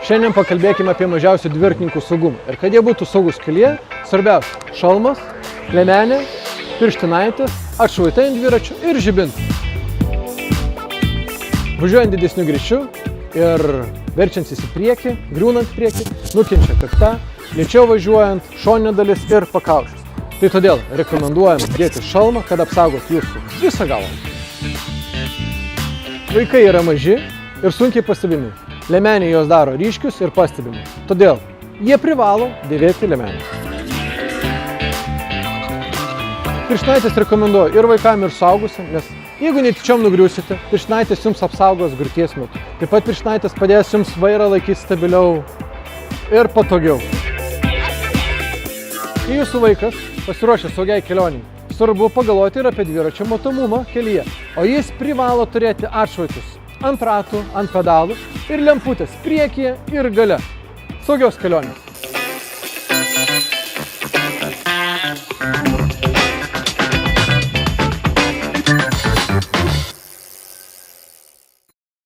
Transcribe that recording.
Šiandien pakalbėkime apie mažiausių dviratininkų saugumą. Ir kad jie būtų saugus kelyje, svarbiausia – šalmas, liemenė, pirštinaitės, atšvaitai ant dviračių ir žibintai. Važiuojant didesniu greičiu ir verčiantis į priekį, griūnant priekį, nukenčia kakta, lėčiau važiuojant, šoninė dalis ir pakaušis. Tai todėl rekomenduojam dėti šalmą, kad apsaugot jūsų visą galvą. Vaikai yra maži ir sunkiai pastebimi. Liemenė juos daro ryškius ir pastebimi. Todėl jie privalo dėvėti liemenę. Pirštinaitės rekomenduoju ir vaikam, ir suaugusiam, nes jeigu netyčiom nugriūsite, pirštinaitės jums apsaugos griūties metu. Taip pat pirštinaitės padės jums vairą laikyti stabiliau ir patogiau. Kai jūsų vaikas pasiruošia saugiai kelioniai, svarbu pagalvoti ir apie dviračio matomumą kelyje, o jis privalo turėti atšvaitus ant ratų, ant pedalų ir lemputės priekyje ir gale. Saugios kelionės!